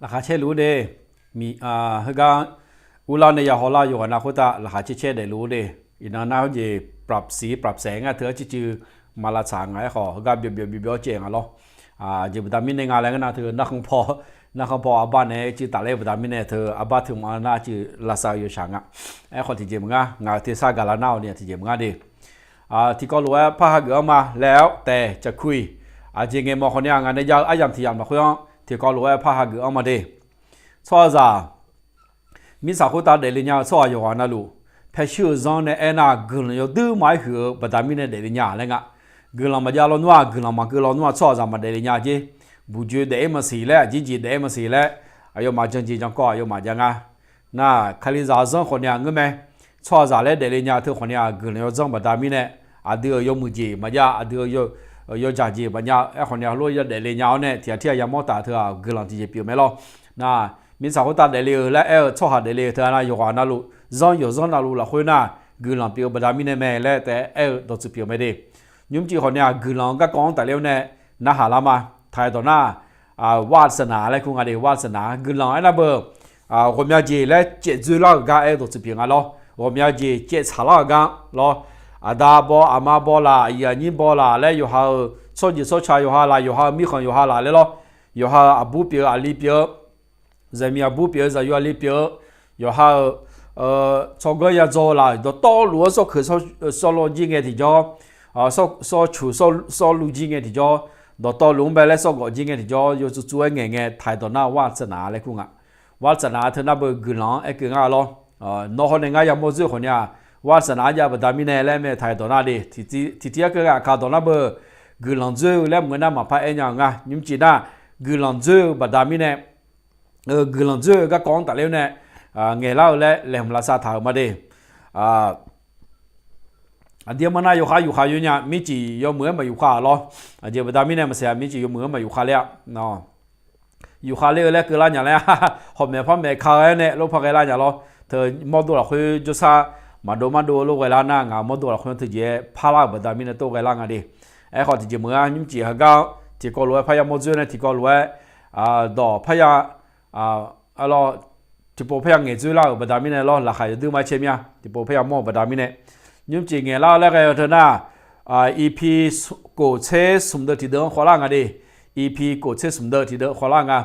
ราคาเช่รู้เดมีฮกาอุลาเนี่ยฮอลาอยู่กันนะคุตาราคาเช่ได้รู้เดอินานาเยปรับสีปรับแสงเธอจือมาลาสางไงขอฮกาเบียวเจงอ่ะล้อจีบดามินในงานอะไรกันนะเธอนักของพออาบ้านเนี่ยจือตาเล่บดามินเนี่ยเธออาบ้านถึงมาหน้าจือลาซาอยู่ช่างอ่ะไอ้คนที่เจมึงอ่ะงานที่ซากาลานาเนี่ยที่เจมึงอ่ะดิที่ก็รู้ว่าพาหาเกือมาแล้วแต่จะคุยจริงๆมองคนนี้งานในยาอายังที่ยังมาคุยที่ก็รู้ว่าพาหาเกือมาดิช่วยจ้ามีสักคนตาเดลิญาช่วยอยู่วันนั้นลูเพชื่อจงเนี่ยน่ากุลอยู่ดูไม่หือบดามินเนี่ยเดลิญาเลยงะกุลมาจาลนัวกุลมาช่วยจ้ามาเดลิญาจีบุญเดมาสีแล้วจีเดมาสีแล้วอายุมาจังก็อายุมาจังน่าคลิซ่าจงคนนี้เงี้ยไหมช่วยจ้าเลยเดลิญาเธอคนนี้กุลอยู่จงบดามินเนี่ยเดี๋ยวยมุจีมาจ้าเดี๋ยวยจ่าจีมาจ้าไอ้คนนี้รู้ยังเดลิญาเนี่ยที่ยังมอตาเธอกุลที่จะเปลี่ยนไม่หรอน่ามีสาวตาเดลีและชอบหาเดลีเธอนะอยู่กันนั่นลูอยู่นั่นลูละคุยนะกุลังเปียวบดามินเมย์และแต่ตัวสุดเปียวไม่ได้ยุ่งจีคนเนี่ยกุลังก็กองแต่เลี้ยวเนี่ยน่าหาละมาไทยตัวหน้าวาสนาและคงอะไรวาสนากุลังไอ้นั่นเบอร์ผมอยากจีและเจ็ดจุดละก็ตัวสุดเปียวกันล้อผมอยากจีเจ็ดชาละกันล้อดาบอามาบอลาอย่ายินบอลาและอยู่หาโซจิโซชาอยู่หาละอยู่หามีคนอยู่หาละเลยล้ออยู่หาอบูเปียวอาลีเปียว在面部表在原里表，然后这个要做啦，就道路所去所路径嘅地方，所处所路径嘅地方，到路边咧所过径嘅地方，要做硬嘅太多那瓦子拿嚟講啊，瓦子拿佢那部巨浪一個啊咯，那可能啊有冇做可能啊，瓦子拿也不大面咧咩太多那啲，提一個啊，看到那部巨浪做咧唔那嘛拍一樣啊，你唔知啦，巨浪做不大面咧。กุลังเจอก็กองแต่เลี้ยวเนี่ยเงาเล่าและแหลมลาซาถามาดิเดี๋ยวมันน่าอยู่อยู่เนี่ยมิจิยเหมือนมาอยู่ข้าล้อเดี๋ยวบดามิเนี่ยมาเสียมิจิยเหมือนมาอยู่ข้าแล้วเนาะอยู่ข้าเลี้ยวแล้วคือร้านอย่างไรหอบแม่พ่อแม่ข้าเนี่ยลูกพ่อแกร้านอย่างล้อเธอมอดูละคุยจุซามาดูลูกแกร้านน่างามอดูละคุยถึงเย่พาลาบดามิเนี่ยตัวแกร้านกันดิไอ้ขอที่จะเหมือนมิจิฮะก็ที่ก็รู้ว่าพยามอดูเนี่ยที่ก็รู้ว่าดอกพยาalors tu peux faire un jeu là au badamine là la khay du ma chemia tu peux faire mo badamine nhum chi nge la la ga thana ep ko che sum de ti de khola nga de ep ko che sum de ti de khola nga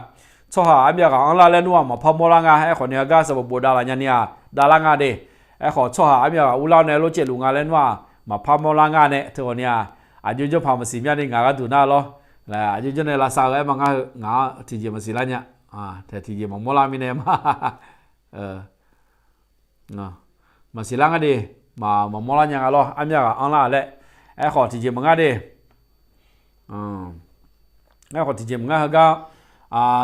cho ha amya ga ang la le nu ma pha mo la nga ai khon ya ga sa bo da la nya nia da la nga de ai kho cho ha amya ga u la ne lo che lu nga le nu ma pha mo la nga ne tho nia a ju ju pha ma si mya ni nga ga du na lo la a ju ju ne la sa ga ma nga ti ji ma si la nyaแต่ทีเดียวมองมลามิเนมามาสิลังกันดิมามลาอย่างไรล่ะอันนี้ก็อันละแหละไอ้ขอทีเดียวมึงกันดิไอ้ขอทีเดียวมึงกันก็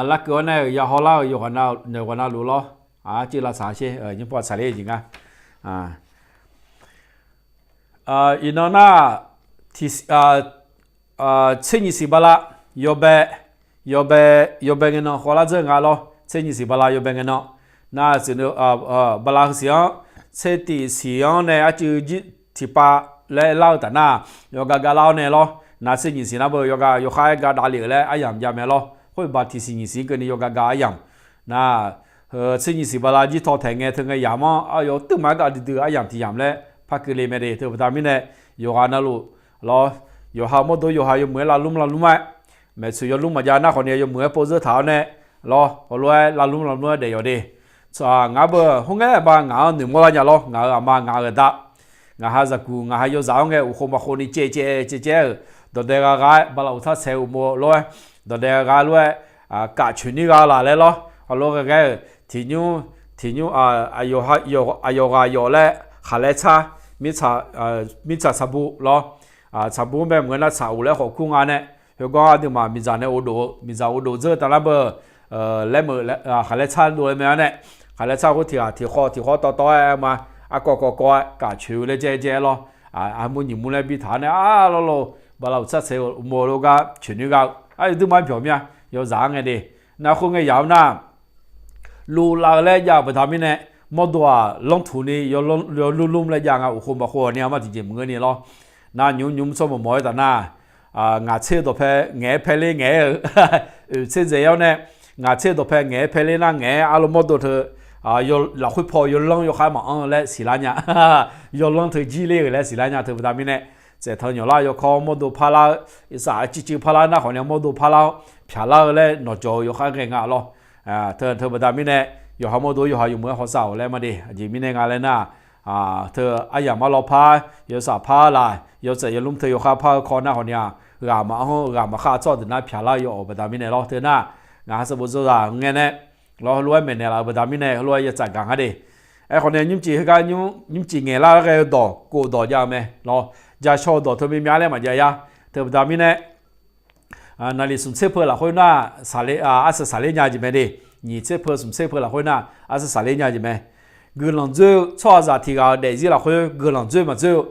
ลักเกินเนี่ยอย่าฮอลล่าอยู่กันเอาเดี๋ยวกันเอารู้ล่ะจีละสาเช่ยังปวดสายเลยจริงอ่ะอีนั่นน่ะที่เช่นยี่สิบละยอเบยอเบเงินขอลาเจงาล้อเช่นยี่สิบลายอเบเงินน่าจะบลาเสียงเช่นที่เสียงเนี่ยอาจจะที่ป้าเล่เล่าแต่น่ายกกาเล่าเนี่ยล้อน่าเช่นยี่สิบนะเบยกขายกาดาลีเลยอายังยามเนี่ยล้อคุยบาที่สิ่งยี่สิบกันนี่ยกกาอายังน่าเช่นยี่สิบลาจีทอแทงเงี้ยถึงไงยามอ่ะยตึ้งมาก็ดื้ออายังที่ยามเลยพักเลยไม่ได้เธอพอทำไม่ได้ยกนั่นลูล้อยกหาหมดตัวยกหาอยู่เหมือนลาลุ่มไหมแม่สุยลุงมาจานะคนนี้อยู่เหมือนโพสเท้าเนี่ยรอพอรวยลาลุ่มเดี๋ยวดิงาเบอร์ห้องเงี้ยบางงาหนึ่งวันละรองามางาเอดงาฮาจักูงาฮายสาวเงี้ยอุคมาคนนี้เจ๊ดเดกากายบาลาอุทัศเซลโมรวยดเดกากายรวยกาชุนี่กาลาเลยรอฮัลโหลแกที่นู้อายุกเลยขาเลชามิชาซาบุรอซาบุแบบเหมือนน่ะสาวแล้วขอคุ้งงานเนี่ยเฮก็ดูมามีจานในโอโดเจอแต่ละเบอร์เล่มขาเลชาดูเลยไหมเนี่ยขาเลชาก็ที่ข้อต่อมาก็กาชิวเลยเจ๊รอมุนยิมุนเลยบิฐานเนี่ยโลบาเราชัดเซลโมโลกาชิวนี่ก็ดูมาเพียวเนี่ย有啥个的那后个要那路拉来呀不他们呢么多龙土呢要龙来讲啊我们和你嘛直接么呢咯那牛什么么的那牙车都拍牙拍嘞牙车这样呢งาเชตัวแพงแง่เพลน่าแง่อารมณ์ตัวเธอยเราคุยพอยลองยขายมาและสิลาเนี่ยยลองเธอจีเล่และสิลาเนี่ยเธอตามนี้เนี่ยจะเธออยู่ละยขอมดูพาราอิสาจิพาราหน้าของเนี่ยมดูพาราพาราและนอจอยขายเงาล้อเธอตามนี้เนี่ยอยู่หามดูอยู่หาอยู่เมื่อเขาสาวแล้วมาดิจีมีในงานเลยนะเธออาอย่างมาเราพายสาพาลายจะยลุมเธออยู่ข้าพาคอหน้าของเนี่ยรามาข้าจอดหน้าพาราอยู่ประดามิเนี่ยล้อเธอหน้างานสมุทรสาเงี้ยเนี่ยเรารวยเหมือนเนี่ยเราประดามิเนี่ยรวยจะจัดการให้ดิไอ้คนเนี่ยยิ้มจีให้กันยิ้มจีเงี้ยละก็ดอกกูดอกยาไหมเราจะชอบดอกเธอมีอะไรมาเยอะเธอประดามิเนี่ยนาฬิสุนเซเพอละคนหน้าสาเลอาศัยสาเลญาจิไหมดิ你这坡什么这坡了会呢？还是啥人家的没？个人做错啥提高代志了会个人做嘛做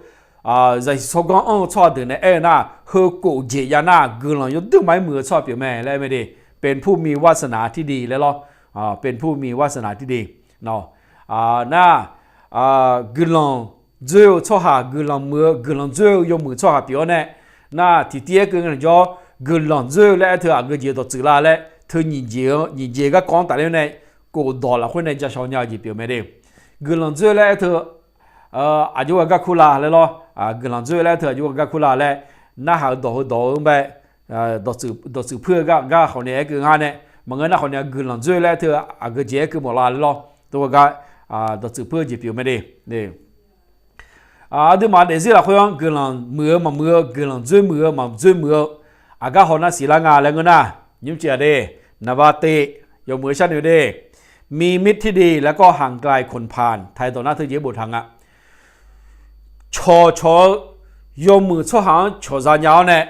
在说讲错的呢哎那和国际呀那个人有都ไม่มือ错表妹来没的เป็นผู้มีวาสนาที่ดีแล้วเป็นผู้มีวาสนาที่ดีเนาะ那个人做错下个人มือ个人做有มือ错下表呢那ที่第二个人叫个人做了เธอ个节都做了嘞เธอnhìn cái con tại đây này cổ đỏ làคนnàyจะชาวnhà gì biểu mày đi gần lần trước lạiเธออายุก็คุลาเลยล้อgần lần trước lạiเธออายุก็คุลาเลยน่าหาดอไปดอสืบเพื่อก็เขาเนี่ยคืองานเนี่ยมันก็น่าเขาเนี่ยgần lần trước lạiเธอก็เจ๊คือหมดละเลยล้อตัวก็ดอสืบเพื่อจีbiểu mày điนี่ดูมาเดี๋ยวสิเราคุยกันgần lầnมือgần lần trướcมือก็เขาน่าสีละงานแล้วก็น่ายิ้มเจียเดนวาติยกมือชั้นอยู่เดมีมิตรที่ดีแล้วก็ห่างไกลคนพาลไทยต่อหน้าเธอเยบุตรหังชอยกมือช่อหางชอซานยาวเนี่ย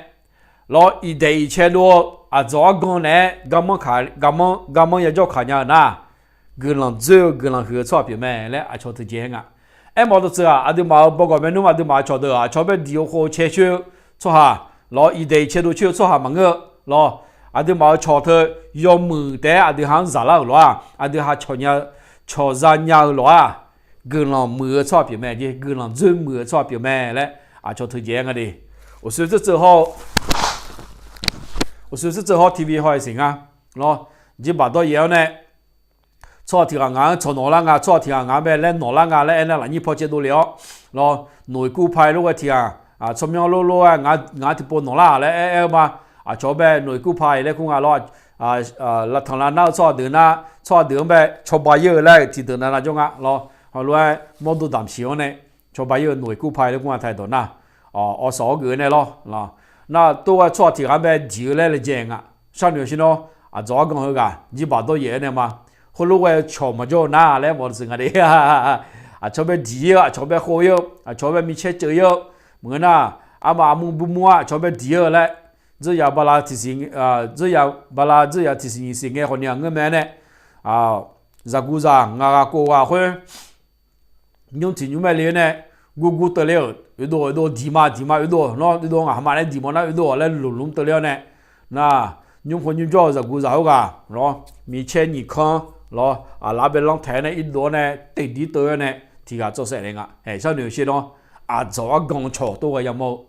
รออีเดียเชโดจอกงเนี่ยกำมันอยากจะขายนะกำลังเจอกำลังหัวชอบอยู่แม่และชอเธอเจียงไอ้หมอตัวเสือดูมาบอกว่าเมนูดูมาชอเธอชอบเป็นเดียวโคเชชูช่อหารออีเดียเชโดช่อหามังรอดูมาชอเธอยอมมือแต่ดูหางซาลาหรอดูหาชอซานยาวหรอกำลังมือชอบอยู่แม่จีกำลังจื้อมือชอบอยู่แม่และชอเธอเจียงดิ我随着之后 TV 开始啊，咯，你把到以后呢，错条眼错挪啦眼，错条眼咩咧挪啦眼咧，那你破解到了，咯，内股派嗰個條出面攞眼條波挪啦咧，嘛，做咩內股派咧，佢話攞辣同啦嗱錯點咩，錯把嘢咧，知道那種咯，後來冇到啖笑呢，錯把嘢內股派咧，佢話睇到嗱，我所講呢咯，嗱。那多错题还没几来了讲上流些喏早讲好个你把到爷呢嘛后来我瞧嘛就拿来我是个的瞧别地瞧别好哟瞧别米切走哟么那嘛木不木瞧别地来这要把它提醒这要提醒一些个好娘个咩呢za gu za nga ko wa khwe nyong ti nyu me le ne gu te le do di ma do no do nga ma le di mo na do le lum te le ne na nyong ko nyu jo za gu za ga lo mi che ni khan lo la be long thai ne i do ne te di te ne ti ga zo se le nga sa nu shi no zo gong cho to ga ya mo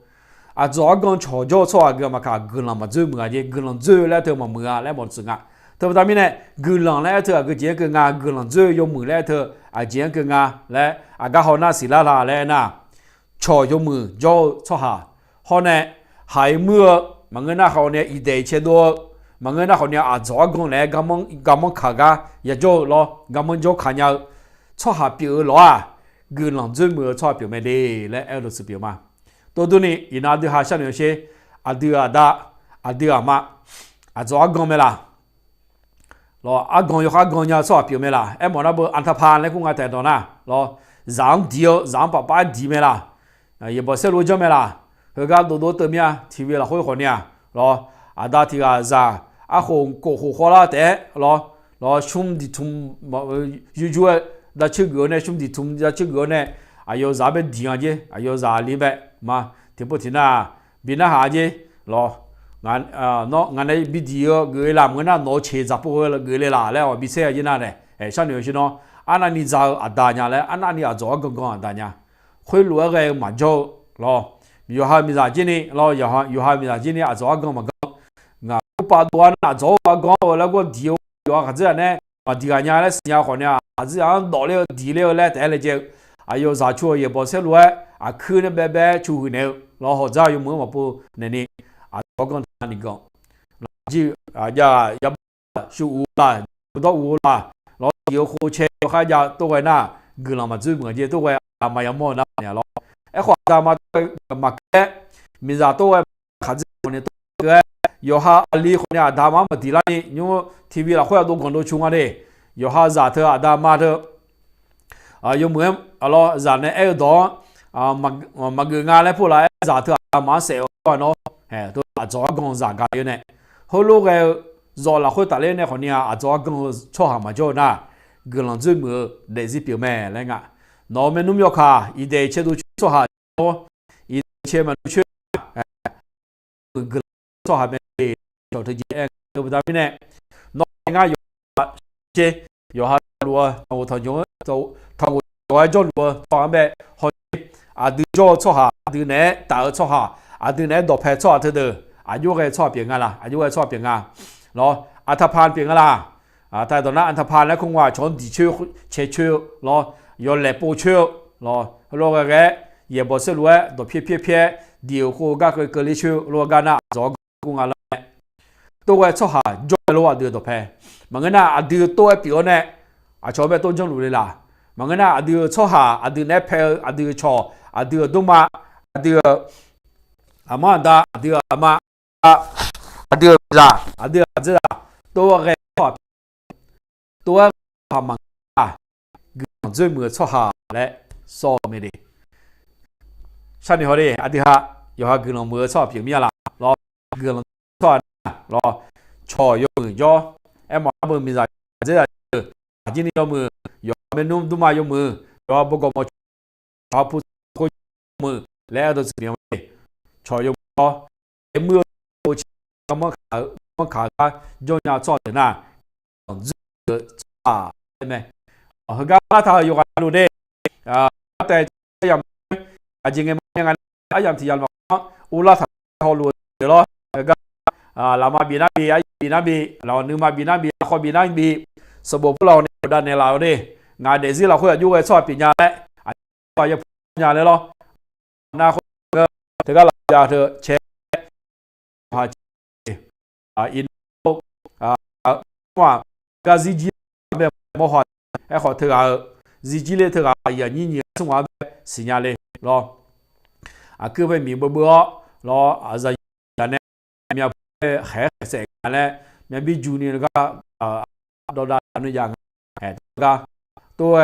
zo gong cho jo cho ga ma ka gu la ma zo mu ga je gu lang zo le te ma mu ga le mo zu nga特别大面呢，个人来特个节个啊，个人最有门来特节个啊，来刚好那是啦来那，错有门就错下，好呢，还么个那好呢，一代切多，个那好呢早讲来，咁么卡个也就咯，咁么就看下错下表咯个人最么错表咩的，来二就是表嘛，多呢，伊那对下像有些对嘛，早讲咩啦？咯講要講嘢錯表咩啦？誒冇那部安踏盤咧，我睇到啦。咯讓爸爸啲咩啦？也冇寫路咗咩啦？佢家多對面 TV 啦，可以學呢。咯打睇下咋？好啦嘅。咯兄弟同有那出個呢，兄弟同那出個呢，要咋邊啲啊啫？要咋裡邊嘛？聽不聽啊？邊那下啫？咯。ngàn này video gửi làm cái nào nó chế giáp bố là gửi lại là ở bị xe như nào này sao nhiều chứ nó anh anh đi giao ở đà nhà này anh anh đi ở chỗ gần gần ở đà nhà khơi lúa cái mà cho lo nhiều hai mươi giờ trên này lo nhiều hai mươi giờ trên này ở chỗ gần mà gần ngà ba đứa là chỗ gần là có điều 有啊，这呢，第二年嘞是年好呢，这样到了地了嘞，带来就，有啥处也不是路去那边出去呢，然后这有没有不那里我讲你讲，就也修屋啦，不到屋啦，然后有火车还要都会那，个人嘛最么子都会嘛有么那呢咯，话咱嘛个，明早都会看这呢都个。有哈里呢，他妈没地了呢，因为 TV 了，会都广东穷啊的，有哈咋的啊，他妈的有没咯，咋呢？多嘛个伢来过来咋的啊，马谁话喏，都早讲咋个的呢？后路个早了会打来呢，好呢早讲错下嘛就那，个人最么类似表妹来个，那么弄要卡，一代切都错下哦，一切嘛去，个错下面。小特姐，对不对呢？那有些有哈路我同用同我做路方面好对做错下，对呢打错下，对呢多拍错的，有个错别个啦，有个错别个，咯他判别个啦，但到那他判咧，空话从地区切区咯，有来补区咯，咯个也不是路多撇，điều khu các cái lý chu lo gana zo cung ala tôi quay cho hà cho lo đưa tập hè mà người na đưa tôi biểu này cho bé tôi trong lối là mà người na đưa cho hà đưa nếp hè đưa cho đưa đông mà đưa mà đã đưa mà đưa ra đưa ra tôi cái tôi làm mà gần dưới mưa cho hà đấy so mấy đi sao đi hỏi đi đi ha giờ ha gần mưa cho biểu miệng là lo gần cho lo cho yo mưa yo em mà mưa mình ra thế là chỉ ni yo mưa yo mình nung du mà yo mưa yo bố có một cho phụ cô mưa lẽ đó sự miệng cho yo em mưa mà khá yo nhà cho thế nào này ở cái thằng yo cái luôn đi tại chính em yang ayam thì ăn vào ula thằng luôn đó làm mà bị nabi là nếu mà bị nabi khó bị nabi số bộเราเนี่ยดันเนี่ยเราดิงานเดี๋ยวสิเราคุยอยู่ไอ้ชอบปีญาแหละไปยังปีญาเลยหรอนาคนก็เธอก็หลับยาเธอเช็คหาอินว่าก็ซีจีแบบมหัศไอ้ขอเธอซีจีเลยเธออย่างนี้สมว่าสัญญาเลยรอคือไปมีเบื่อรอจะเนี่ยมีแห่เสกแล้วมีบิจูนี่ก็ดอดานุยังก็ตัว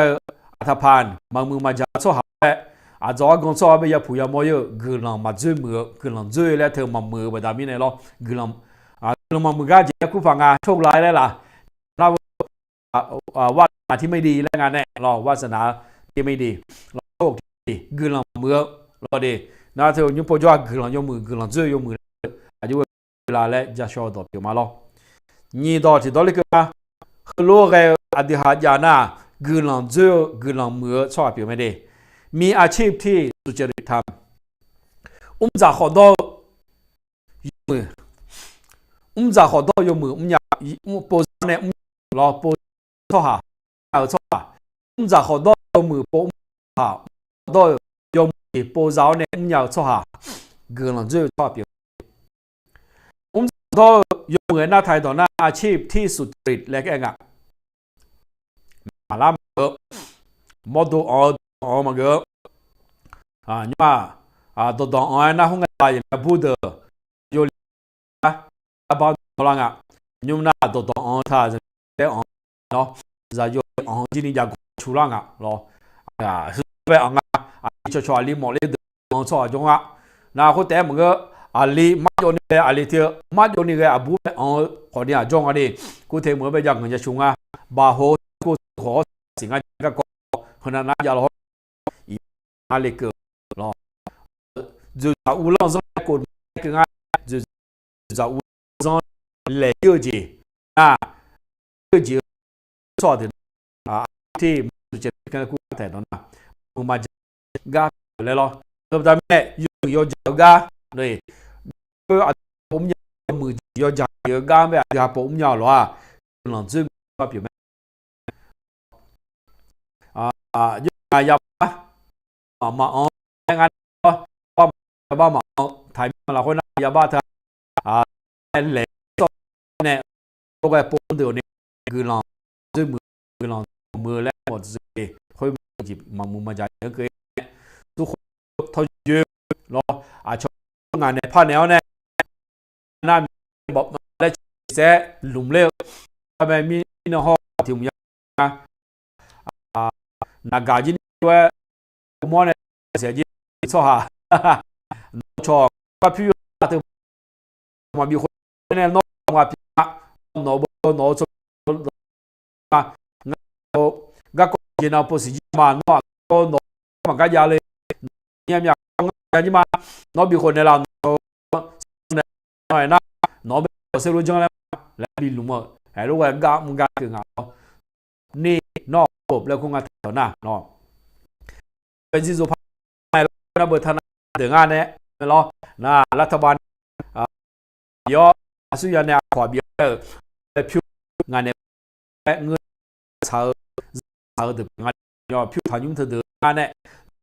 อัฐพานบางมือมาจากสหะจอกงสอบไปยาผู้ยามอยกึ่งมาจุ่มมือกึ่งจุ่มแล้วเธอมามือแบบนี้เนี่ยรอกึ่งมามือก็จะคู่ฟังโชคร้ายแล้วล่ะเราวาสนาที่ไม่ดีแล้วงานเนี่ยรอวาสนาที่ไม่ดีโชคดีกึ่งมือรอดีน่าเธอยุบพอจว่ากึ่งยมือกึ่งจุ่มมืออายุเวลาแล้วจะชอบตัวเดียวมาล้อนี่ต่อที่ต่อเลยก็คือโลกเอดีหายานะกึ่งจุ่มกึ่งมือชอบเปลี่ยนไม่ได้มีอาชีพที่สุจริตทำจะขอต่อยมือจะขอต่อยมืออยากโพสเนี่ยรอโพสท่อหาเอาท่อหาจะขอต่อยมือโพสหาต่อยมือโพสเอาเนี่ยอยากท่อหากึ่งจุ่มชอบเปลี่ยนต่อยมือหน้าไทยต่อหน้าอาชีพที่สุจริตและแก่งะมาล้ำมอดูmà gỡ nhưng mà tôi đón nó không phải là bù đờ yo bao lâu ngà nhưng mà tôi đón thà để nó giờ yo chỉ đi ra chú lang ngà lo về cho ali mỏ lên được cho chúng à na có thể mà gỡ ali mắt yo này ali thiệt mắt yo này cái bù họ đi trong ở đây có thể mới bây giờ người ta chúng à bà hồ cô khó xin ngay cái hơn là giờ lo ali ke lo dù za u long zong ko ke nga dù za u zong le yo ji yo ji so de ti mu je kan ku ta don na mu ma ga le lo to da me yo ga rồi ko a pom nya mu yo ja yo ga me ya pom nya lo lòng dương qua biểu nhưng mà nhập mà anh ba mà thầy làคนยาบ้าเธอเละเนี่ยพวกไอ้พวกเดี๋ยวนี้คือเราซึ่งมือแล้วหมดสิค่อยจีบมามุมมาใจก็คือทุกคนทอยเยอะรอชอบงานในภาคแนวเนี่ยน่าบอกได้แซ่หลุมเลี้ยวทำไมมีในห้องที่มึงยังนักการยินด้วยมอเนี่ยเสียจีสหชอบก็พี่ตัวมามีคนเนี่ยน้องมาพี่น้องชอบก็กินเอาพอสิมาน้องมันก็ยาเลยเนี่ยมีอย่างนี้มาน้องมีคนในเราหน่อยนะน้องเป็นเซลล์จังเลยแล้วมีลุงอ่ะไอ้ลูกไอ้กามึงกาถึงอ่ะนี่นอกจบแล้วคงอ่ะต่อหน้าน้องเป็นสิ่งสุภาพระเบิดธนาถึงงานเนี่ยรอนะรัฐบาลย่อสุยาเนี่ยขอเบี้ยพิวงานเนี่ยเงินเช่าถึงงานย่อพิวฐานยุ่งถึงงานเนี่ย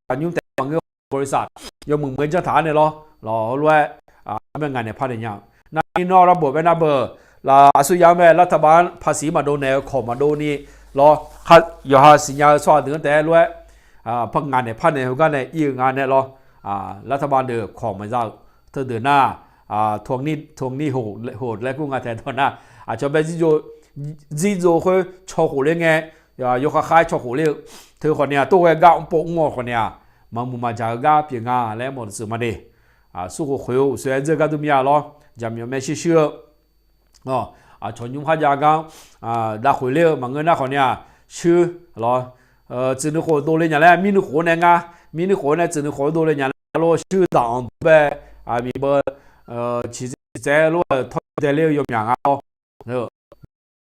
ฐานยุ่งแต่บางเรื่องบริษัทย่อมึงเหมือนจะฐานเนี่ยรอด้วยเป็นงานเนี่ยพาดอย่างนั่นนอกระบบเป็นระเบิดลาสุยาแม่รัฐบาลภาษีมาโดนแนวขอมาโดนนี่รอคัดย่อสัญญาสวัสดิ์ถึงแต่ด้วยพังงานเนี่ยพาดเนี่ยเขาก็เนี่ยอีกงานเนี่ยรอรัฐบาลเดือของมันจะเธอเดือนหน้าทวงนี้โหดและกู้งานแทนตอนหน้าอาจจะเป็นจีโจคือชอหูเลี้ยงไงยกค่ายชอหูเลี้ยงเธอคนเนี้ยตัวแกก้าวโป่งงอคนเนี้ยมันมุมาจากก้าวเพียงงาและหมดสื่อมาดีสู้กับเขา虽然这个都没有了จะมีไม่เชื่อชนยุ่งขยากันได้คุยเลี้ยงมันเงินได้คนเนี้ยชื่อหรอ只能活多了年嘞，明年活呢明年活呢只能活多了年嘞，老修党呗มีเบอร์其实在路他在了有名啊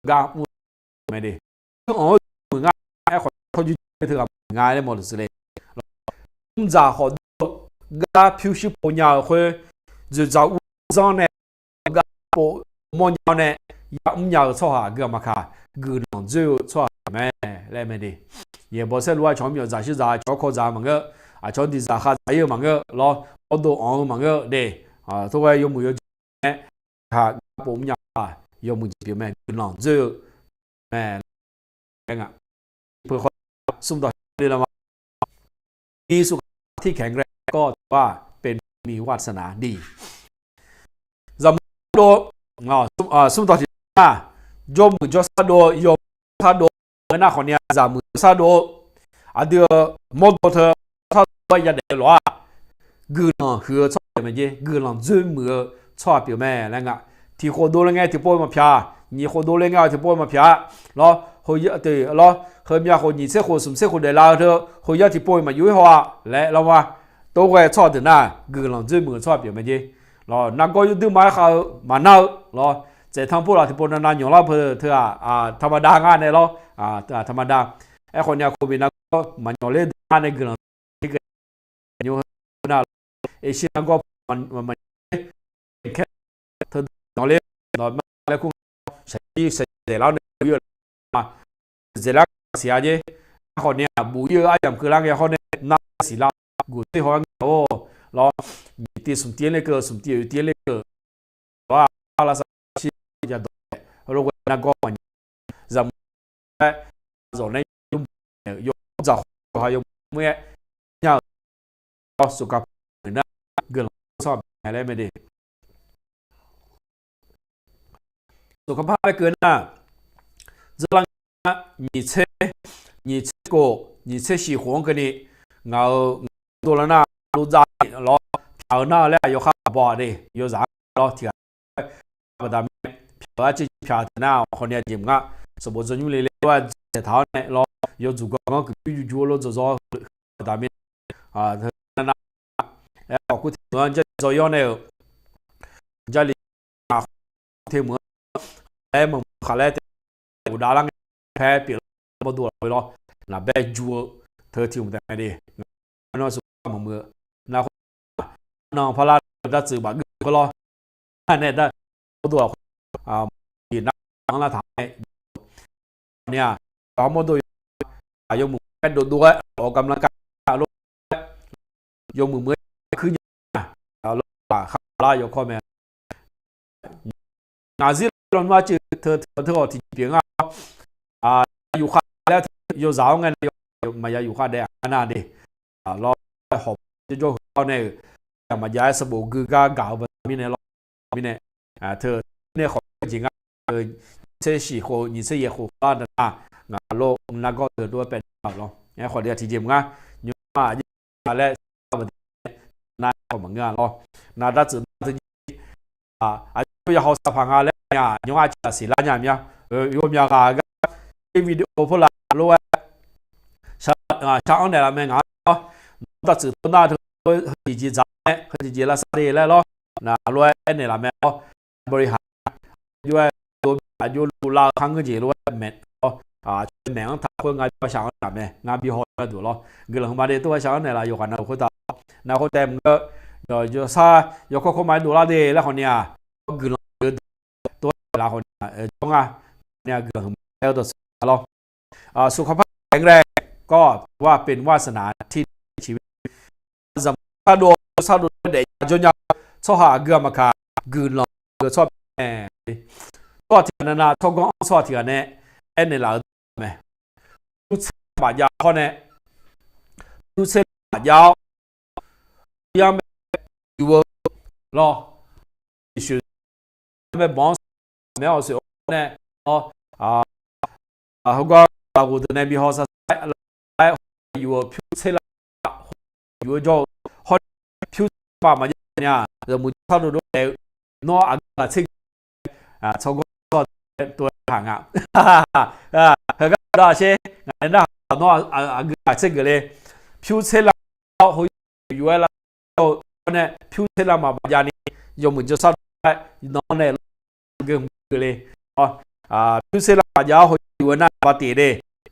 กาไม่ดีมึงไอ้คนเขาอยู่ที่ทำงานได้หมดเลยมึงจะหอกาผิวชิปยาวคือจะจะอุ้งจเนี่ยกาปมอนยาวเนี่ยยามยาวชอบหาเกี่ยวมาค่ะกูน้องจะชอบแม่เลยไม่ดี也不是说全面在是在教课在么个教的在还在有么个咯好多么个的都会有没有不一样有没有表面浪就啊เพื่อสุ่มต่อเลยละว่ามีสุขที่แข็งแรงก็ว่าเป็นมีวาสนาดีจำโดสุ่มต่อที่ยมจอโดยมถ้าโดหน้าคนเนี้ยจะมือซาโดเดี๋ยวมดเธอถ้าไปยันเดี๋ยวว่ากูน่ะหัวชอบแบบนี้กูน่ะจุ่มมือชอบแบบแม่แล้วไงที่คนดูแลไงที่ป่วยมาพิจนี่คนดูแลไงที่ป่วยมาพิจแล้วเขาเยอะตีแล้วเขามีคนยี่สิบคน30คนเดียวเธอเขาเยอะที่ป่วยมาอยู่หัวแล้วว่าตัวแกชอบแต่หน้ากูน่ะจุ่มมือชอบแบบนี้แล้วนักก็อยู่ดูมาเขามาเน่าแล้วจะทำพวกเราที่ป่วยนานๆอย่างเราเพื่อเธอธรรมดางานเนี่ยเราธรรมดาไอ้คนเนี้ยโควิดนะก็มันอยู่เลยด้านในกลุ่มที่เกิดอยู่นะเอเชียก็มันแค่เธออยู่เลยนอนมาแล้วคุณใช้เดี๋ยวเราเนี่ยเยอะมาเดี๋ยวเราเสียเยอะคนเนี้ยบุยอะไรอย่างคือร่างกายคนเนี้ยน่าสิละกูที่ห้องโอ้เรามีที่สุ่มเตี้ยเลยก็สุ่มเตี้ยอยู่เตี้ยเลยก็ว่าอะไรสักชิ้นจะโดนเราก็นักก็มันจะrồi này dùng dầu hay dùng mía nhauสุขภาพนะเกินชอบอะไรไม่ดีสุขภาพไม่เกินนะจะลัง你吃过你吃喜欢跟你เอา多了那都在咯漂那了有好不的有啥咯天不但漂这漂那คนเนี่ยจิ้มก็สมบูรณ์อยู่เลยว่าแต่เท้าเนี่ยเรา有足够ก็คืออยู่ๆเราจะรอแต่ไม่เธอนะแล้วกูที่เหมือนจะจะย้อนเนี่ยจะลีที่เหมือนแล้วมึงขาเล่กูด่าลังแพ้เปลี่ยนมาดูไปแล้วนะแบบจัวเธอที่มึงแต่ไม่ดีน้องสุขมึงมือนะน้องพลาดจะสื่อบ้าก็รอเนี่ยได้ดูดีนักละถ่าย เนี่ยต่อมาตัวยกมือแค่ด้วยออกกำลังกายยกมือเมื่อคืนเอาละข้าลายกข้อแม่นาซีเราว่าจืเธอที่เพียงอยู่ข้าแล้วอยู่สาวเงินมาอยู่ข้าได้นาดีเราหอบจะโยกเขาเนี่ยมาย้ายสบู่กือก้าเก่าแบบนี้เนี่ยเราไม่เนี่ยเธอเนี่ยขอจริง这时候你这也好大的啊，我那个耳朵变好了，然后你提醒我，你嘛来那我们个咯，那他只不要好啥朋友嘞呀，你话就是那样呀，有咩个video 出来咯，上来了没啊？他只那头自己找嘞，自己那啥的来咯，那咯那了没哦，บริหารด้วยอยู่ลาวครั้งก็จีรู้ว่าแม่แม่งทักคนงานประชาชนแบบเนี่ยงานบิฮอลก็ดูหรอเกี่ยวกับมาเดี๋ยวตัวประชาชนเนี่ยเราอยู่กันนะคนต่างคนแต่มันก็อยู่ซาอยู่ข้อความดูแลดีแล้วคนเนี่ยเกี่ยวกับตัวเราคนจงเนี่ยเกี่ยวกับแล้วตัวเราสุขภาพแข็งแรงก็ว่าเป็นวาสนาที่ชีวิตสำคัญดูเด็กจนยาวชอบหาเกี่ยวกับการเกี่ยวกับชอบตัวที่นั่นนะทุกคนชอบที่นั่นเนี่ยเนี่ยเราไหมรู้สึกบาดยาวเขาเนี่ยรู้สึกบาดยาวยังไม่อยู่รอที่ไม่บ้องไม่เอาสิเนี่ยเขาก็เราดูในบิฮอสไลอยู่พิวเซลอยู่จอฮอตพิวป่ามันเนี่ยเรามุ่งเข้าดูด้วยนออันละสิ่งทุกคนตัวห่างเฮ้ยก็ได้ใช่งั้นนะนออันสิ่งเลยพิวเซลเขาอยู่แล้วเนี่ยพิวเซลมาบางอย่างนี่ยอมมุ่งจะสร้างนอเนี่ยเกี่ยวเลยพิวเซลมาจะเขาอยู่นั่นปฏิเด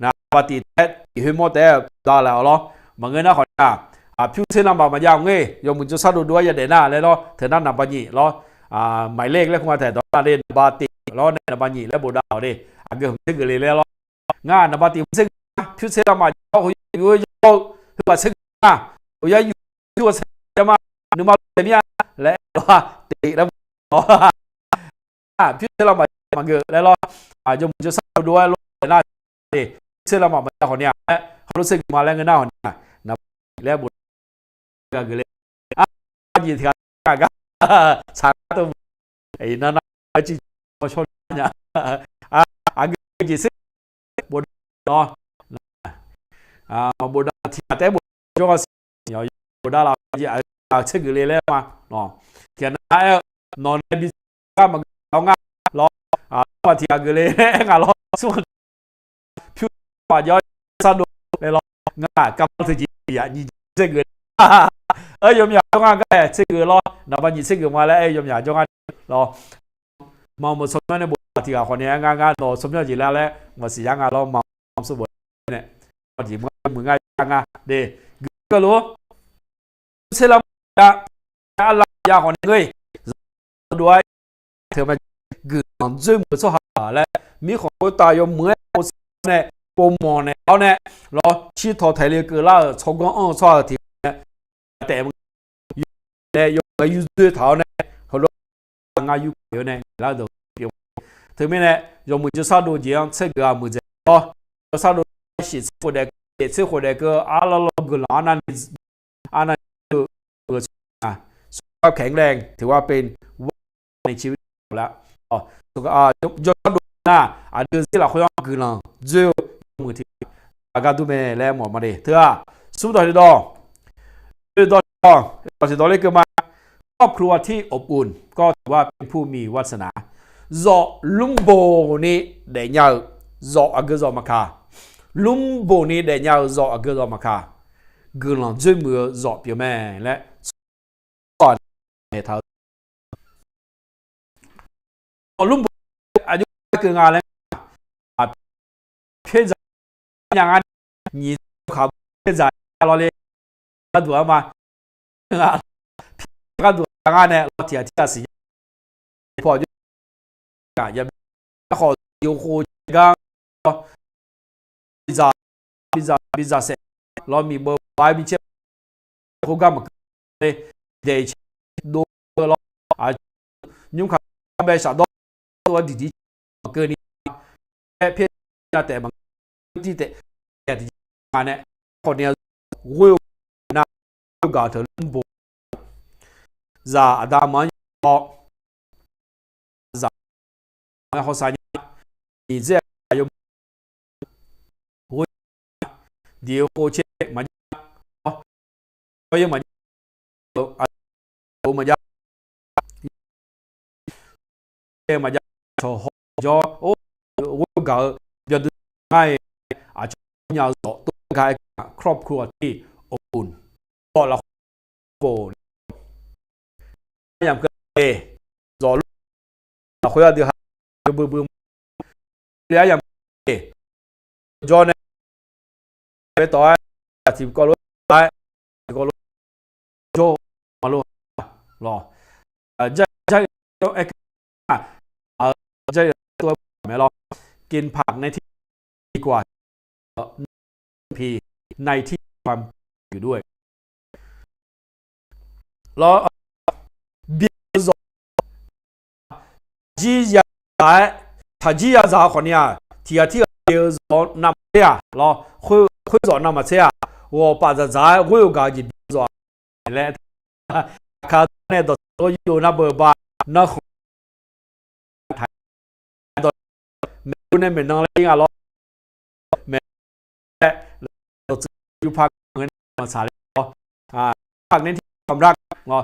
นะปฏิเดที่หัวแต่ได้แล้วหรอมันเงินนะคนพิวเซลมาบางอย่างเงี้ยยอมมุ่งจะสร้างด้วยอย่างเด่นน่ะเลยหรอเธอนั่นนับปัญญีหรอหมายเลขแล้วคุณมาแต่ตอนนั้นปฏิแล้วเนี่ยนับปัญญีแล้วบูดาวดิเกี่ยวกับสิ่งเลยแล้วหรองานนับปฏิซึ่งพิวเซลมาเขาอยู่คือว่าซึ่งอยู่จะมาหนึ่งมาเนี่ยและว่าติแล้วพิวเซลมามันเกิดแล้วยอมจะสร้างด้วยหน้าดิเชื่อเรามาคนเนี้ยเขารู้สึกมาแล้วเงินหน้าคนเนี้ยนับแล้วบุญก็เกิดเลยยืนที่กันสาตัวไอ้นั่นจีมาชนเนี่ยจีซึ่งบุญเนาะบุญที่แต่บุญจงก็อย่าบุญเราจีเชื่อเกิดเลยแล้วมาเนาะที่นั่นนอนในบิสก็มันเอาง่ายว่าที่เกิดเลยงานเราส่วนพิวป่าย้อยสะดุดเลยเราง่ายกับที่จีอย่างนี้เชื่อเกิดยมอยากจ้องก็เชื่อเกิดรอนับวันยี่เชื่อเกิดมาแล้วยมอยากจ้องรอมาหมดสมในบุตรที่คนนี้งานรอสมยอดจีแล้วแล้วมาสี่งานเรามาสมบูรณ์เนี่ยพอจีมือง่ายงานเด็กก็รู้เชื่อแล้วอะไรยากคนนี้เลยด้วยเธอมากืนมันจึ้งมือสหาและมีของตายมือเนี่ยปมอนเนี่ยเอาเนี่ยเราชี้ทอไทยเลยก็ล่าชกกันชอบที่แต่เนี่ยยกไปยืดเท้าเนี่ยเขาลงงานยุบเดียวเนี่ยแล้วเดี๋ยวถึงไม่เนี่ยยกมือจะสาดูจีนเชื่อก็มือจะจะสาดูสิคนเด็กเชื่อคนเด็กก็เราก็อันนั้นสุขภาพแข็งแรงถือว่าเป็นในชีวิตแล้วยกดูหน้าเดือนที่เราคุยกันคือเราเจอมือที่การดูแม่แล้วหมดมาเลยเถอะสุดท้ายดอเลยก็มาครอบครัวที่อบอุ่นก็ถือว่าเป็นผู้มีวาสนาจอลุงโบนี่เดียร์จออักจอมาค่ะลุงโบนี่เดียร์จออักจอมาค่ะกำลังจะมือจอเปียแม่และก่อนในเท้าลุงโบอายุเกินงานแล้วเพื่อนจะอย่างนั้น你考เพื่อนจะเราเลยดูมาก็ดูงานเนี่ยเราเทียบที่สิพอจะยังขออยู่คู่กัน biza se lo mi bo bai bi che ko ga ma de do lo a nhung khá bây giờ đó đi cơ đi phía ra tệ bằng đi tệ thì mà này còn nhiều will na gà thở lên bộ giờ đã mà họ giờ họ sai thì dễ dùng will điều cô chế mà bây mà mà cho họ cho will gà giờ ngay ở trong nhà tổ cái ครอบครัวที่อบอุ่นก็ละโกนอย่างเกิดรอลูกคุยกันดีฮะบึ้มเรียอย่างจอเนี่ยไปต่อทีมก็รู้ได้ก็รู้โจมารู้รอจะเอ็กจะตัวไม่รอกินผักในที่ดีกว่าพีในที่ความอยู่ด้วยแล้วเบียร์จียาถ้าจียาจะคนเนี้ยที่เบียร์นำเสียแล้วคุยสอนนำเสียว่าปัจจัยคุยกับจีเบียร์แล้วข้าเนี่ยตัวอยู่นับเบอร์บ้านนักไทยตัวเมนูเนี่ยเป็นนั่งเล่นอะไรเมนูอยู่ภาคเงินมาสายภาคนี้ที่ความรักเนาะ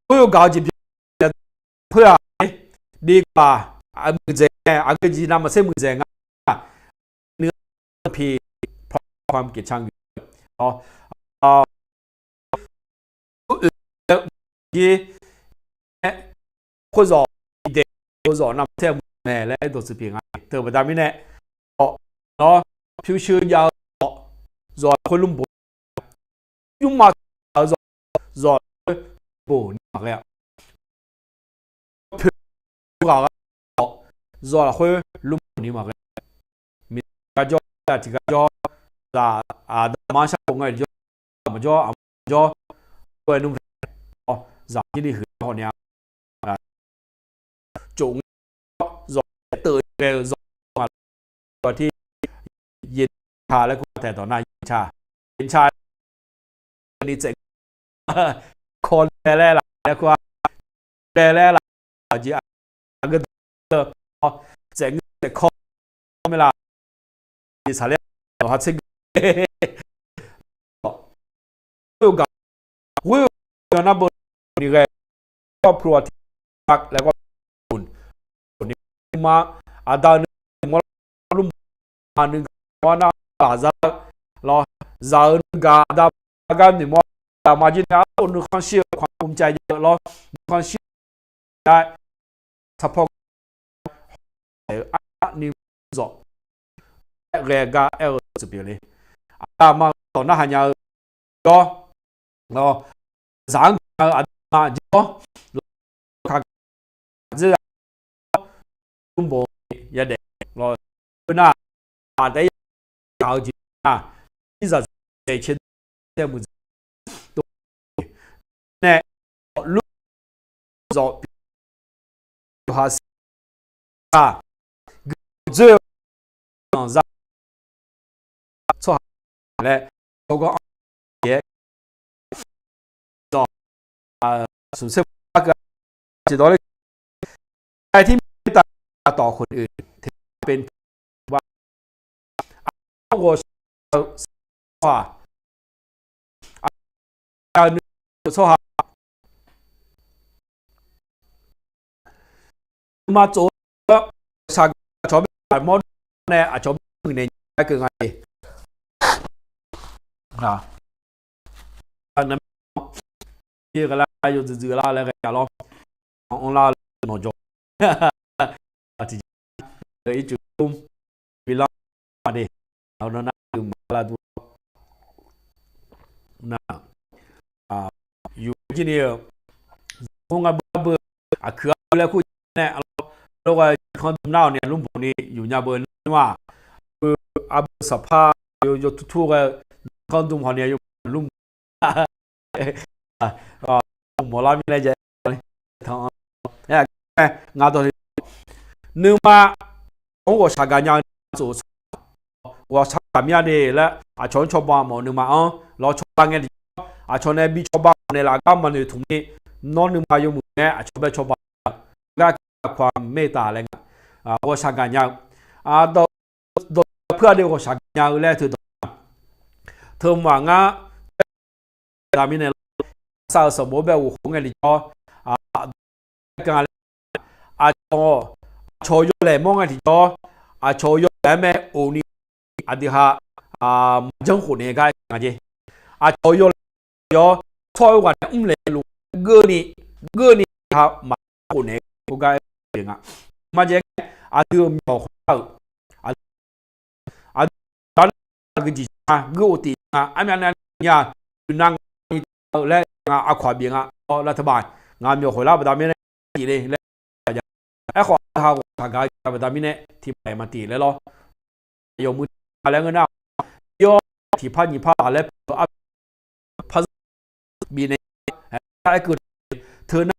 คุยกับจีเบียร์เพื่อดีกว่ามือเจอาเกจีนำมาเส้นมือเจงเนื้อพีเพราะความเกลียดชังอยู่ที่คนสอนเด็กคนสอนนำเส้นแม่และตัวสืบเพียงไงเธอประจำไม่แน่เนาะผิวชื้นยาวสอนคนลุ่มบุยุ่งมาสอนบุญมากเลยผิวกา做了会弄你嘛个，มีกระจอกที่กระจอกจะมาชาบงไงจอมาจอตัวนุ่มอ๋อจากที่นี่คือคนเนี้ยจุงจอตื่นเร็วจอมาตัวที่ยินชาแล้วก็แต่ต่อหน้ายินชานี่เจ๋งคนแร่ละแล้วก็แร่ละจีอาก็เจ๋งแต่ข้อไม่ละดิฉันเรียกว่าเจ๋งวิวนับบนนี่ไงครอบครัวที่รักแล้วก็อุ่นนี่มาอาดานมอลุ่มอันนึงว่าน่าจะรอจะกาดาการนี่มอมาจินเอาหนึ่งความเชื่อความภูมิใจเยอะรอความเชื่อได้ถ้าพอนี่จอเรียกเอลสุดเปรี้ยมาตอนนั้นหันยาก็เนาะสังมาจ่อขัดเจ้าตุ้มโบยาเด็กรอหน้าได้ยาวจีน่ะที่จะเด็กเช่นเจ้ามุจตัวเนี่ยลูกจอภาษา最后让做好来，包括也到สุดท้ายก็จะต้องไอ้ที่ต่อคนอื่นเป็นว่า我ว่าการ说好มา做สักชอบมอดเนี่ยอาจจะมึงเนี่ยไม่เกินไงอันนั้นที่ก็แล้วอยู่จืดๆแล้วอะไรกันหรอของเราหนอจงที่เลยจุ่มวิลล่าดิเอาหน้าจุ่มมาดูนะอยู่ที่นี่คงกับเบอร์คือแล้วคุยเนี่ยแล้วก็คนหน้าเนี่ยลุงผมนี่อยู่ยาเบอร์นี่ว่า สภา有突个刚动好呢有路啊莫拉米来着疼哎俺到你嘛我啥个样做我啥个样的了啊全全部嘛你嘛啊老全部嘅啊全呢比全部呢啦咁嘛你同你น้อง你嘛有冇呢啊全部ก็ความเมตตาอะไรเงี้ยว่าสักการยาวดอกเพื่อเดียวกับสักการยาวแล้วเธอว่างะตามินเนี่ยสาวสมบูรณ์แบบหัวเงินดิจ่อการโชยเลยมองกันดิจ่อโชยเลยแม่โอนี่อดีฮะจังหุ่นเนี่ยก็ไงจีโชยเลยจ่อช่วยกันเลยลูกเกนี่ฮะมาหุ่นเนี่ยกูก็มาเจอดูมีหัวตอนก็จีกูตีอันนั้นเนี่ยนั่งและอาขวาเบียงรัฐบาลงานมีหัวเราแบบนี้ตีเลยแล้วไอ้ขวาเขาทางการแบบนี้ที่ไปมาตีเลยหรอยมืออะไรเงี้ยนะยอที่พันยี่พันอะไรพันบีเนี่ยไอ้คือเธอหน้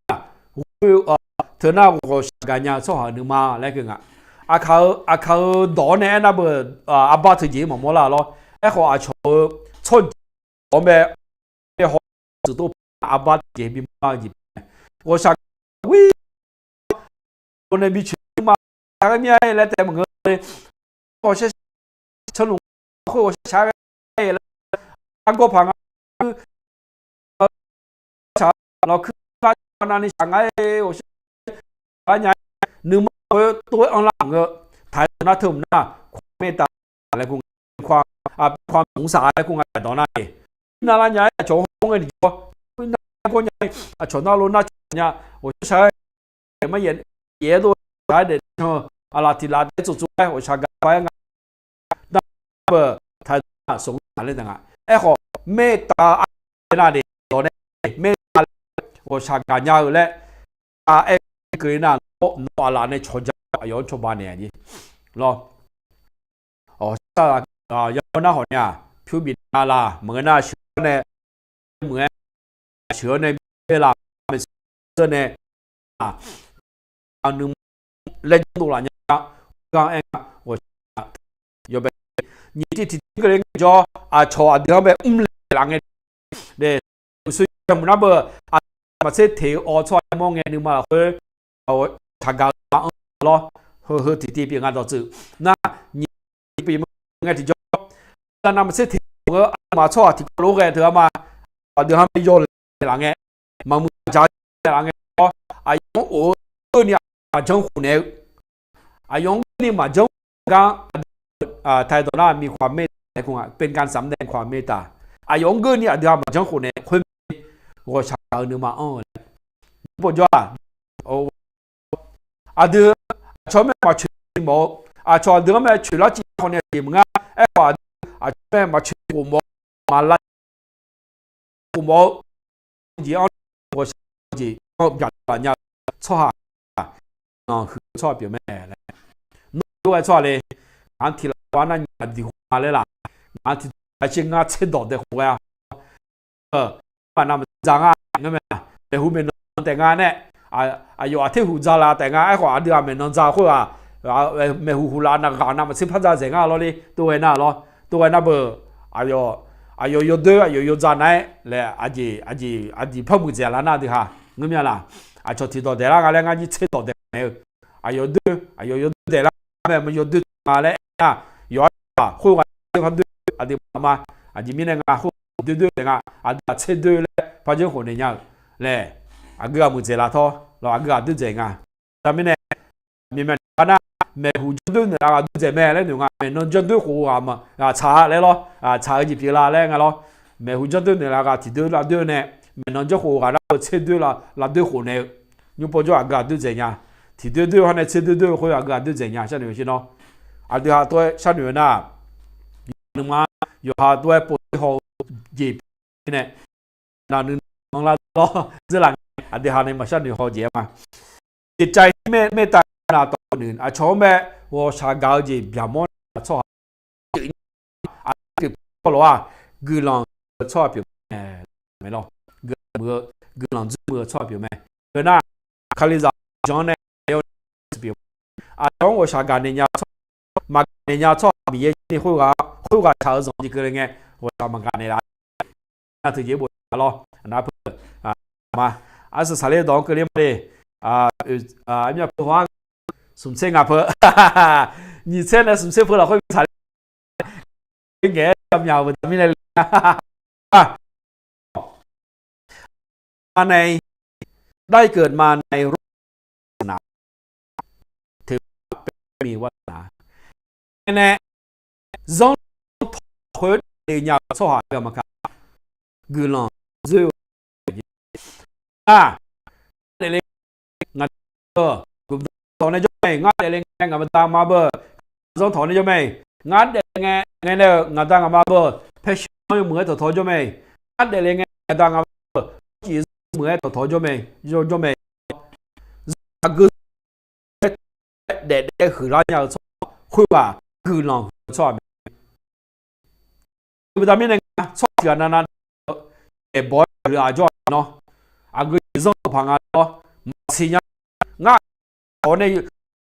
าก็การงานสหนึมาแล้วก็เขาดอนเนี่ยนะเบอร์อาบัติจีมันมั่วละ咯ไอ้เขาชอบ我们好只都阿巴这边嘛一，我想喂，我那边去嘛，那个面来在么个，我是成龙会我下个来，安个旁啥老去那里上海我是俺家你们都按那个台那头那没打来公ความสงสารคงอะไรต่อหน้า那人家做空嘅地方，那個人傳到路那人，我就想乜嘢都喺度，拉提拉啲做咧，我查緊快啊！那個睇送嚟等啊，學咩打那啲做咧，咩我查緊有咧，佢那攞來呢坐咗有坐半年嘅，咯，有那好呢，표面啦，冇那少呢。เหมือนเชื้อในเวลาเป็นเชื้อในอันนึงเล่นตัวละเนี่ยก็เองว่าอยู่แบบนี่ที่ก็เลยจ่อชอเดี๋ยวแบบเลยหลังเนี่ยเดี๋ยวสุดท้ายมันแบบมาเสร็จเที่ยวชอมองเงี้ยนึงมาเฮ้ยเอาทางการมาล้อเฮ้ยที่เป็นงานต่อสู้นะนี่เป็นงานที่จ่อแล้วนำมาเสร็จเที่ยวมาชอที่โลกเถอะมาเดี๋ยวให้ย้อนหลังเงี้ยมามือจ่ายหลังเงี้ยอายุโอ้เนี่ยมาจังหุ่นเนี่ยอายุนี่มาจังกันไทยตอนนั้นมีความเมตตาคงเป็นการสำแดงความเมตตาอายุเนี่ยเดี๋ยวมาจังหุ่นเนี่ยคนก็ชาวนึงมาบอกว่าโอ้เดี๋ยวชอบแม่มาช่วยหมอชอบเดี๋ยวแม่ช่วยแล้วจีคนเนี่ยจีมึงว่าแม่มาช่วยผมมาไล่ผมจีเอา我จีเอาอย่างเนี่ยชอบคือชอบอยู่แม่เลยด้วยชอบเลยงานที่เรานั่นดีกว่าเลยล่ะงานที่ไอ้เชิงงานเช็ดดอกเด็กหัวมันนำจางงั้นไหมแต่หูเป็นนแต่งงานเนี่ยอายุที่หูจาละแต่งงานไอ้ขวาเดือนเป็นนอนจาหัวไม่หูลานักการนำสิพัฒนาเสียงอะไรเลยตัวน่ะหรอตัวน่ะเบอร์อายุเดืออายุจานไหนเลยอาจีพ่อมือเจริญน่ะดิฮะงั้นมั้ยล่ะชอบที่ตัวเด็กละกันเลยงานที่เช็ดดอกเด็กเนี่ยอายุเดือเด็กละแม่มันอายุเดือมาเลยนะย้อนคุยกันพันเดืออาจีมาอาจีมีเนี่ยงาคุยเดือเด็กอาจีเช็ดเดือเลยพอจะคนเนี่ยเลยอาเกามือเจริญท้อเราอาเกาดื้อเจงแต่ไม่เนี่ยมีแม่นะแม่หูจุดเนี่ยเราดื้อเจแม่เลยหนูแม่นอนจุดดื้อหัวมาช้าเลย咯ช้าจีบลาเลยงั้น咯แม่หูจุดเนี่ยเราที่ดื้อเราดื้อเนี่ยแม่นอนจุดหัวเราเช็ดดื้อเราดื้อหัวเนี่ยยูพอจะอาเกาดื้อเจงที่ดื้อเขาเนี่ยเช็ดดื้อเขาอาเกาดื้อเจงใช่ไหมพี่น้องอาดื้อตัวใช่ไหมนะนึกมาอยู่หาตัวปวดหัวจีบเนี่ยนั่นนึงมองเรา咯这两อาดื้อหาเนี่ยมาใช่ไหมหัวจีบมาจิตใจไม่ตายนาตัวนึงชอบแม่ว่าชาเกาจีบยามอนชอบ好了啊，格朗钞票没咯，格朗子么钞票没，个那卡里扎讲呢有票啊，当我下干的伢嘛人家钞毕业的会个超上一个人个，我他们干的啦，那直接不咯，那不啊嘛，还是啥嘞当个里么的人家不话。สมเสงอ่ะเพื่อนี่เส้นนะสมเสงเพื่อเราค่อยถ่ายแง่จำยาวมันไม่ได้มาในได้เกิดมาในรูปศาสนาถือมีวาสนาแน่ๆจงถอยเดียร์สหายกันมาค่ะกุลองจู่เด็กๆงั้นกุมถอนในจุดไหนงั้นเด็กๆงั้นมาตามมาเบอร์จงถอนในจุดไหนงั้นเด็กๆงั้นเนี่ยงั้นตามมาเบอร์เพชรไม่เหมือนถอนจุดไหนงั้นเด็กๆงั้นตามมาเบอร์จีเหมือนถอนจุดไหนจุดไหนกุเด็กๆคือร้านยาคุยว่ากุลองชอบ不但面那个操起来那也不是阿叫喏，阿个上旁啊喏，是呀，俺我那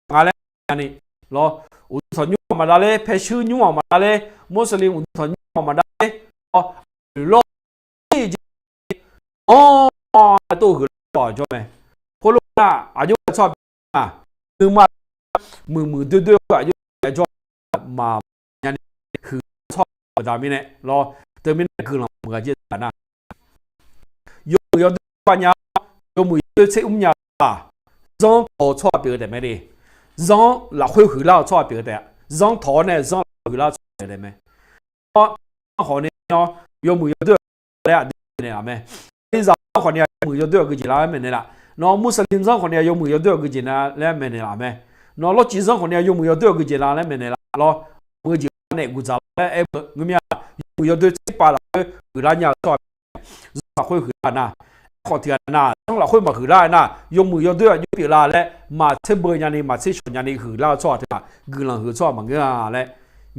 俺嘞呢，喏，我从牛嘛那嘞，拍手牛嘛那嘞，穆斯林我从牛嘛那嘞，哦，老哦，都是老叫咩？后来啊，阿就操啊，嘛มือด้วยอายุ叫มายันคือชอบตามนี้เนี่ยรอเติมนี้คือเราเหมือนกันนะยกมือยกปัญญายกมือยกเชื่อมยาร้องต่อชอบเปลี่ยนแต่ไม่ดีร้องหลักคุยคือเล่าชอบเปลี่ยนแต่ร้องถอนเนี่ยร้องคือเล่าชอบเปลี่ยนได้ไหมเพราะขอเนี่ยเนาะยกมือยกด้วยอะไรอ่ะเนี่ยไหมที่ร้องขอเนี่ยยกมือยกด้วยก็จีน่าไม่เนี่ยละเนาะมุสลิมร้องขอเนี่ยยกมือยกด้วยก็จีน่าแล้วไม่เนี่ยละไหมเนาะเราจีนคนเนี่ยยกมือยกด้วยก็จีน่าแล้วไม่เนี่ยละเรามือจีเนี่ยกูจะแล้วเอ้เงี้ยมือยกด้วยที่ป่าเราคือร้านยาชอบเราคุยคือร้านน่ะขอเทียนน่ะต้องเราคุยมาคือร้านน่ะยกมือยกด้วยยกปีละแล้วมาเชื่อเบอร์ยันนี่มาเชื่อชนยันนี่คือเราชอบที่ละกูหลังคือชอบมันก็แล้ว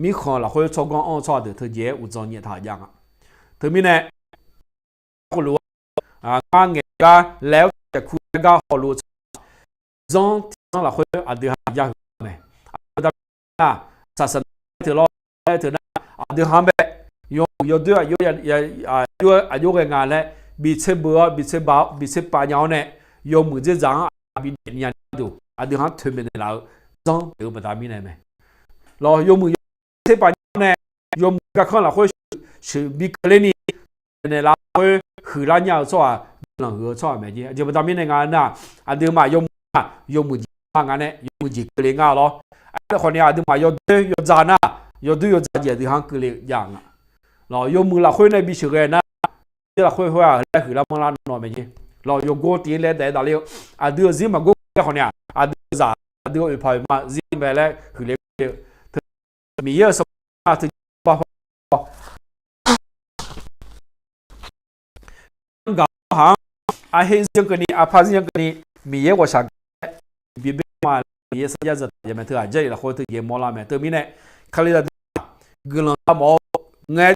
มีคนเราคุยชอบกันอ้อชอบเดือดเธอเย่อุจจาระเนี่ยท่ายังอ่ะเธอมีเนี่ยคนรู้งานเงี้ยแล้วจะคุยกันเขารู้จงเราคุยอันเดียวหายากไหมแต่น่ะศาสนาถือเราถือนะอันเดียวหาแบบยกด้วยยกอายุงานแล้วบิเชบัวบิเชบ่าวบิเชปายาวเนี่ยยกมือจะจังบิเนียนดูอันเดียวหาถือเป็นเราจงเดี๋ยวมาตามนี้ไหมเรายกมือเชปายาวเนี่ยยกมือกับคนเราคุยชื่อบิกเลนี่เนี่ยเราคุยคือร้านยาชอบหลังหัวชอบไหมจีเดี๋ยวมาตามนี้ในงานน่ะอันเดียวมายกมืองานเนี่ยยกมือจีเกลียงอ่ะหรอไอ้คนนี้อันเดียวมายกด้วยยกจานน่ะยกด้วยยกจานเดี๋ยวหางเกลียงอย่างอ่ะเรายกมือเราคุยในบิชเกนนะที่เราคุยว่าแล้วคือเราเมื่อเราหน่อยไหมจีเรายกโกตีเล่แต่ดาเลี้ยวอันเดียวซิมาโกแค่คนนี้อันเดียวจ่าอันเดียวอีพายมาซิมาแล้วคือเลี้ยวมีเยอะสักมากถึงป่ะกับหางอาเฮนยังกันนี่อาพาซิยังกันนี่มีเยอะกว่าฉันบีบมามีเยอะสักอย่างจะไม่เท่าไหร่เจอเราคุยถึงเยอะมอลาเมื่อมีเนี่ยคาลิดากุลาหมอเงี้ย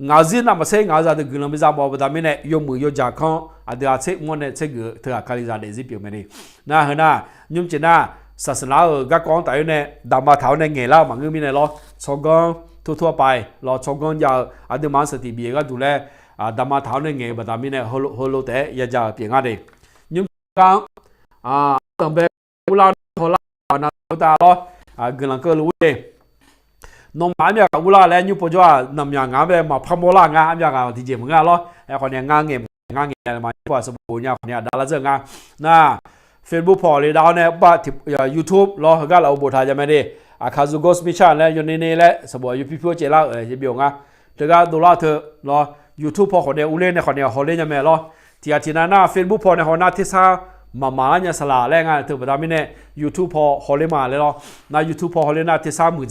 งาจีน่ะมาเซ็งงาจาดึกุลาไม่จำบอกว่ามีเนี่ยยกมือยกจากข้างอันเดียวเซ็งมันเนี่ยเซ็งเท่าคาลิดาเดซิเปียวไม่ได้น่าเห็นน่ะยุ่งจีน่ะศาสนาก็กองแต่เนี่ยดำมาเท้าเนี่ยเงี้ยแล้วมันก็มีเนี่ยล้อชงกงทั่วไปล้อชงกงยาวอันเดียวมันสติเบียก็ดูแลดำมาเท้าเนี่ยเงี้ยแบบมีเนี่ยโฮโลแต่ยาจะเปลี่ยนอะไรยุ่งกังตั้งแต่อุลาโฮลานาตาล้อกุลาก็รู้เองน้องหมาเนี่ยกับอุลาแล้วยุบปัจจุบันนำอย่างงานแบบมาพมโลางานอย่างงานที่เจ๋งเหมือนกันล้อไอ้คนเนี่ยงานเงี้ยมาพอสมบูรณ์เนี่ยคนเนี่ยดาราเจ้างานน่ะเฟซบุ๊กพอเลยดาวเนี่ยบ้าที่ยูทูบล้อก็เราบทถ่ายจะไม่ได้คาซูโกสมิชันแล้วอยู่ในนี้แหละสมบูรณ์ยูพีพีเจล่าจะเบี้ยงอ่ะแต่ก็ดูแลเธอล้อยูทูบพอคนเนี่ยอุเล่เนี่ยคนเนี่ยเขาเล่นยังไงล้อที่อาทิตย์หน้าเฟซบุ๊กพอเนี่ยเขาหน้าที่ซ่ามาเนี่ยสลาแรงอ่ะเธอแบบนี้เนี่ยยูทูบพอเขาเล่นมาเลยล้อน่ายูทูบพอเขาเล่นหน้าที่ซ่ามือ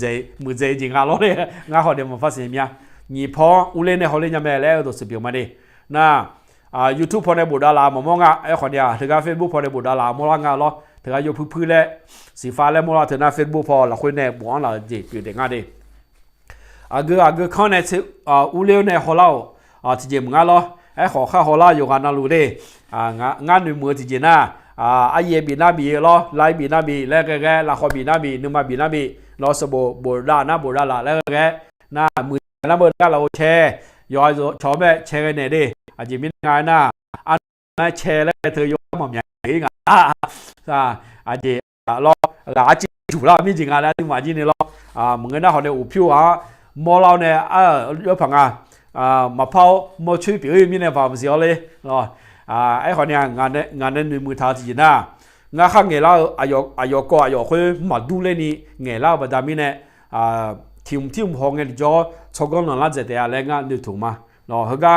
ใจจริงอ่ะล้อเนี่ยงานเขาเนี่ยมันฟ้าเสียมั้ยนี่พออุเล่เนี่ยเขาเล่นยังไงแล้วตัวสิบเบี้ยมาดิน่ะยูทูบพอในบุตรดารามามองอ่ะไอ้คนเนี่ยเธอก็เฟซบุ๊กพอในบุตรดารามองอ่ะล้อเธอก็อยู่พื้นๆแล้วสีฟ้าแล้วมองอ่ะเธอหน้าเฟซบุ๊กพอเราคุยในบุ๋งเราจีบอยู่เด็กง่ายดิ อากูเข้าในอูเลี้ยวในฮอลล์ที่เจมงานล้อไอ้ขอข้าฮอลล์อยู่กันนั่นรู้ดิงานหนึ่งมือที่เจน่าไอเยบีนาบีล้อไลบีนาบีแล้วก็ลาคอบีนาบีนึมาบีนาบีล้อสโบราณนะโบราณละแล้วก็หน้ามือน้าเบอร์ก็เราแชร์ย้อยชอบแบบแชร์กันเนี่ยดิอาจจะมีงานหน้าอันนั้นแชร์แล้วเธอยกหม่อมใหญ่งานอาจจะล้ออาจจะถูกแล้วมีจริงงานแล้วที่มาจีนี่ล้อมึงเงินหน้าเขาเนี่ยอุพิวมอเราเนี่ยยกผังมาเผามอช่วยเปลี่ยนมีเนี่ยฝ่ามือเสียวเลยล้อไอ้คนเนี่ยงานนั้นมือท้าจีน่างานข้างเงี้ยเราอายก็คุยมาดูเลยนี่เงี้ยเราประจำมีเนี่ยทีมห้องเงี้ยจ่อชกกันนั่นละเจ็ดอะไรงานดูถูกมาล้อเขาก็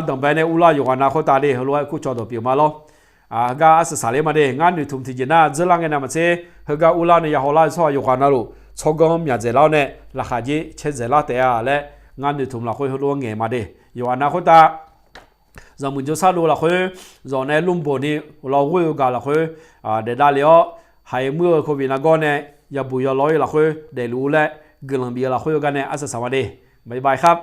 ดังไปเนี่ยอุลาอยู่กันนะเขาตาดีเขารู้ว่าคู่จอดเปลี่ยนมาล้อก็อาศัยสาเลมาเด้งานดูถูกที่จีน่าจะลังเงี้ยนะมันเซ่เขาก็อุลาเนี่ยฮอลล์ชอบอยู่กันนะลูชกกันมีอะไรแล้วเนี่ยราคาจีเช่นเจล่าแต่อะไรงานดูถูกเราคุยเขารู้ว่าเงี้ยมาเด้อยู่กันนะเขาตา咱们就啥路了去，让那龙坡的老虎有干了去，在那里还有么可比那个呢，也不要老有了去，在路嘞，哥伦比亚了去有干呢，二十三万的，拜拜ครับ